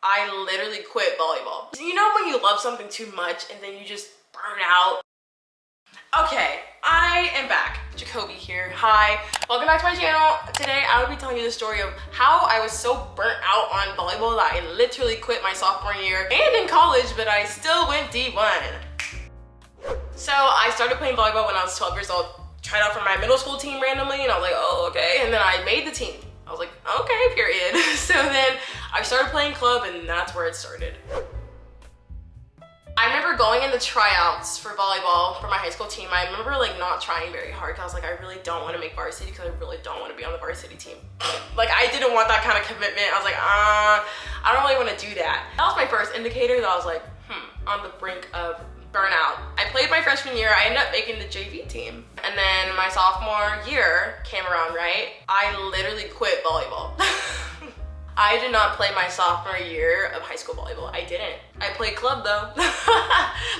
I literally quit volleyball. You know when you love something too much and then you just burn out? Okay, I am back. Jacoby here. Hi, welcome back to my channel. Today I will be telling you the story of how I was so burnt out on volleyball that I literally quit my sophomore year and in college, but I still went D1. So I started playing volleyball when I was 12 years old. Tried out for my middle school team randomly and I was like, oh, okay. And then I made the team. I was like, okay, period. So then I started playing club and that's where it started. I remember going in the tryouts for volleyball for my high school team. I remember like not trying very hard because I was like, I really don't want to make varsity because I really don't want to be on the varsity team. Like I didn't want that kind of commitment. I was like, I don't really want to do that. That was my first indicator that I was like, on the brink of burnout. I played my freshman year. I ended up making the JV team. And then my sophomore year came around, right? I literally quit volleyball. I did not play my sophomore year of high school volleyball. I didn't. I played club though.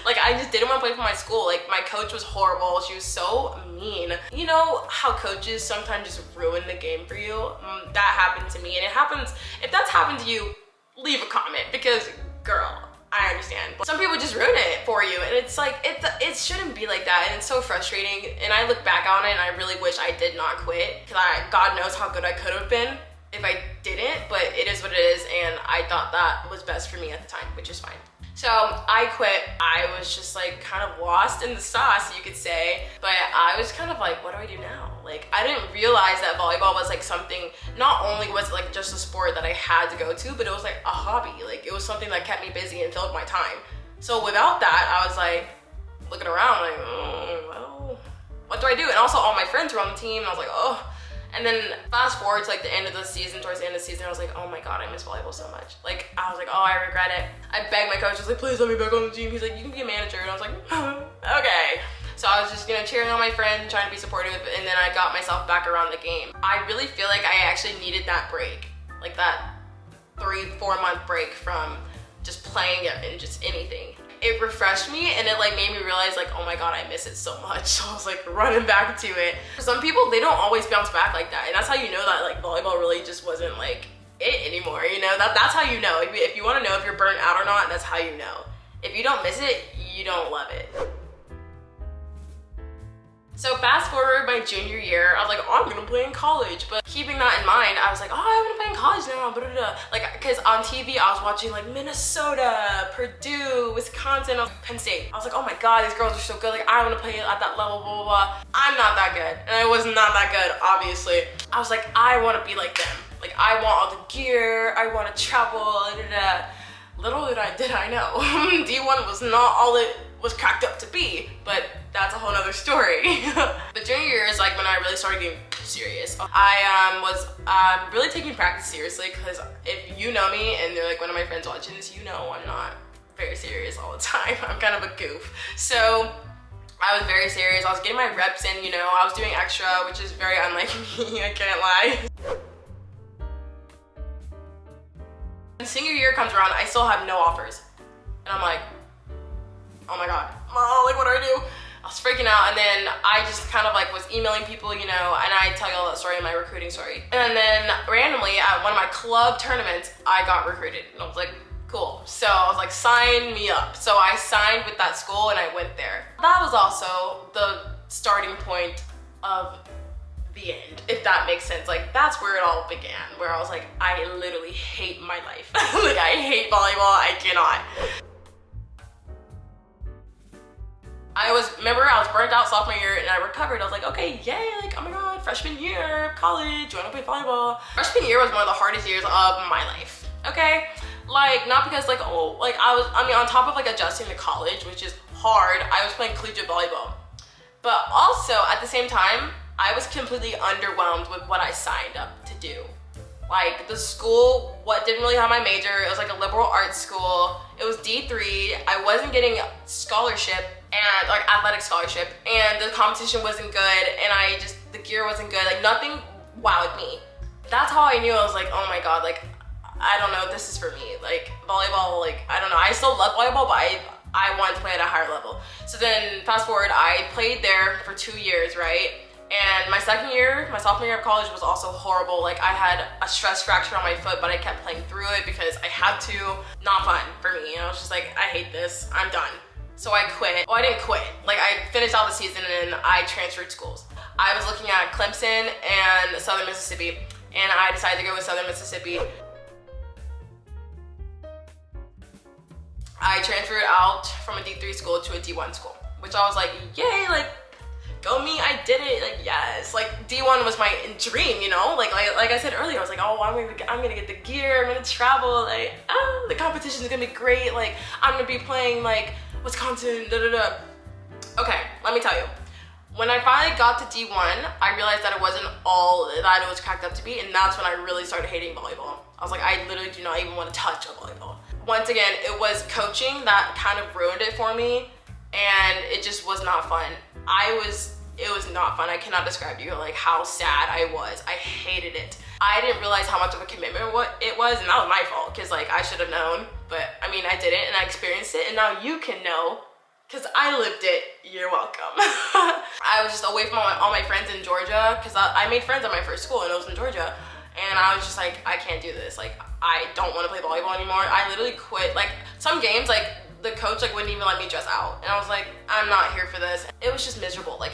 Like I just didn't want to play for my school. Like my coach was horrible. She was so mean. You know how coaches sometimes just ruin the game for you? That happened to me, and it happens, if that's happened to you, leave a comment because girl, I understand. But some people just ruin it for you, and it's like, it shouldn't be like that, and it's so frustrating. And I look back on it and I really wish I did not quit because God knows how good I could have been if I didn't, but it is what it is, and I thought that was best for me at the time, which is fine. So I quit. I was just like kind of lost in the sauce, you could say, but I was kind of like, what do I do now? Like I didn't realize that volleyball was like something, not only was it like just a sport that I had to go to, but it was like a hobby. Like it was something that kept me busy and filled my time. So without that, I was like looking around like, well, what do I do? And also all my friends were on the team and I was like, oh. And then fast forward to like the end of the season, towards the end of the season, I was like, oh my God, I miss volleyball so much. Like, I was like, oh, I regret it. I begged my coach, I was like, please let me back on the team. He's like, you can be a manager. And I was like, okay. So I was just, cheering on my friend, trying to be supportive, and then I got myself back around the game. I really feel like I actually needed that break, like that 3-4 month break from just playing it and just anything. It refreshed me and it like made me realize like, oh my God, I miss it so much. So I was like running back to it. For some people, they don't always bounce back like that. And that's how you know that like volleyball really just wasn't like it anymore, That's how you know. If you want to know if you're burnt out or not, that's how you know. If you don't miss it, you don't love it. So fast forward my junior year, I was like, oh, I'm gonna play in college. But keeping that in mind, I was like, oh, I'm gonna play in college now, blah, blah, blah. Like, cause on TV, I was watching like Minnesota, Purdue, Wisconsin, Penn State. I was like, oh my God, these girls are so good. Like, I wanna play at that level, blah, blah, blah. I'm not that good. And I was not that good, obviously. I was like, I wanna be like them. Like, I want all the gear, I wanna travel, blah, blah, blah. Little did I know, D1 was not all it was cracked up to be, but that's a whole nother story. The junior year is like when I really started getting serious. I was really taking practice seriously because if you know me and they're like one of my friends watching this, I'm not very serious all the time. I'm kind of a goof. So I was very serious. I was getting my reps in, I was doing extra, which is very unlike me, I can't lie. When senior year comes around, I still have no offers. And I'm like, oh my God, Mom, like what do I do? I was freaking out, and then I just kind of like was emailing people, and I tell you all that story in my recruiting story. And then randomly at one of my club tournaments, I got recruited. And I was like, cool. So I was like, sign me up. So I signed with that school and I went there. That was also the starting point of the end, if that makes sense. Like that's where it all began, where I was like, I literally hate my life. Like I hate volleyball, I cannot. I was burnt out sophomore year and I recovered. I was like, okay, yay, like, oh my God, freshman year of college, you wanna play volleyball? Freshman year was one of the hardest years of my life, okay? Like, not because like, on top of like adjusting to college, which is hard, I was playing collegiate volleyball. But also, at the same time, I was completely underwhelmed with what I signed up to do. Like the school, didn't really have my major. It was like a liberal arts school. It was D3. I wasn't getting scholarship and like athletic scholarship, and the competition wasn't good, and the gear wasn't good. Like nothing wowed me. That's how I knew. I was like, oh my God, like I don't know if this is for me. Like volleyball, like I don't know. I still love volleyball, but I wanted to play at a higher level. So then fast forward, I played there for 2 years, right? And my sophomore year of college was also horrible. Like, I had a stress fracture on my foot, but I kept playing through it because I had to. Not fun for me. I was just like, I hate this, I'm done. So I quit. Well, I didn't quit. Like, I finished out the season and I transferred schools. I was looking at Clemson and Southern Mississippi, and I decided to go with Southern Mississippi. I transferred out from a D3 school to a D1 school, which I was like, yay, like, go me, I did it, like, yes. Like, D1 was my dream, you know? Like I said earlier, I was like, oh, I'm gonna get the gear, I'm gonna travel, like, the competition is gonna be great, like, I'm gonna be playing, like, Wisconsin, da-da-da. Okay, let me tell you. When I finally got to D1, I realized that it wasn't all that it was cracked up to be, and that's when I really started hating volleyball. I was like, I literally do not even want to touch a volleyball. Once again, it was coaching that kind of ruined it for me, and it just was not fun. It was not fun. I cannot describe to you like how sad I was. I hated it. I didn't realize how much of a commitment it was, and that was my fault, because like I should have known, but I mean, I didn't, and I experienced it, and now you can know, because I lived it. You're welcome. I was just away from all my friends in Georgia, because I made friends at my first school, and it was in Georgia, and I was just like, I can't do this. Like, I don't want to play volleyball anymore. I literally quit. Like, some games, like, the coach like wouldn't even let me dress out, and I was like, I'm not here for this. It was just miserable. Like,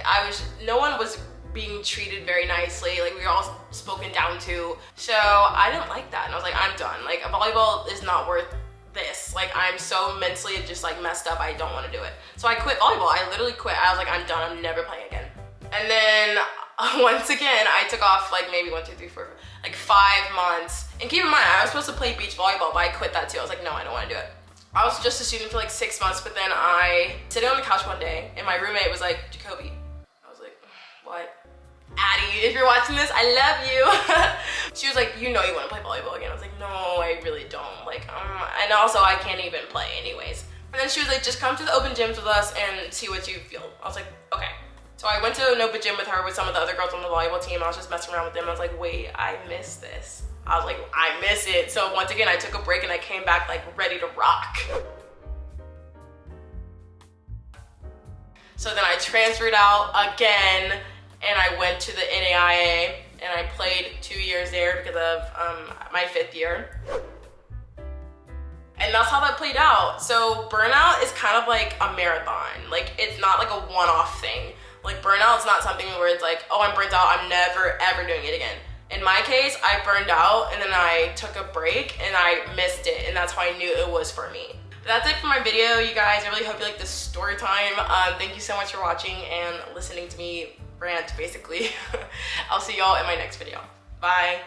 no one was being treated very nicely. Like, we were all spoken down to, so I didn't like that, and I was like, I'm done. Like, volleyball is not worth this. Like, I'm so mentally just like messed up, I don't want to do it. So I quit volleyball. I literally quit. I was like, I'm done, I'm never playing again. And then once again, I took off like maybe 1, 2, 3, 4, like 5 months. And keep in mind, I was supposed to play beach volleyball, but I quit that too. I was like, no, I don't want to do it. I was just a student for like 6 months, but then I sitting on the couch one day, and my roommate was like, Jacoby. I was like, what? Addie, if you're watching this, I love you. She was like, you know you want to play volleyball again. I was like, no, I really don't. Like, and also I can't even play anyways. And then she was like, just come to the open gyms with us and see what you feel. I was like, okay. So I went to an open gym with her with some of the other girls on the volleyball team. I was just messing around with them. I was like, wait, I miss this. I was like, I miss it. So once again, I took a break and I came back like ready to rock. So then I transferred out again, and I went to the NAIA, and I played 2 years there because of my 5th year. And that's how that played out. So burnout is kind of like a marathon. Like, it's not like a one-off thing. Like, burnout is not something where it's like, oh, I'm burnt out, I'm never ever doing it again. In my case, I burned out, and then I took a break, and I missed it, and that's how I knew it was for me. But that's it for my video, you guys. I really hope you like this story time. Thank you so much for watching and listening to me rant, basically. I'll see y'all in my next video. Bye.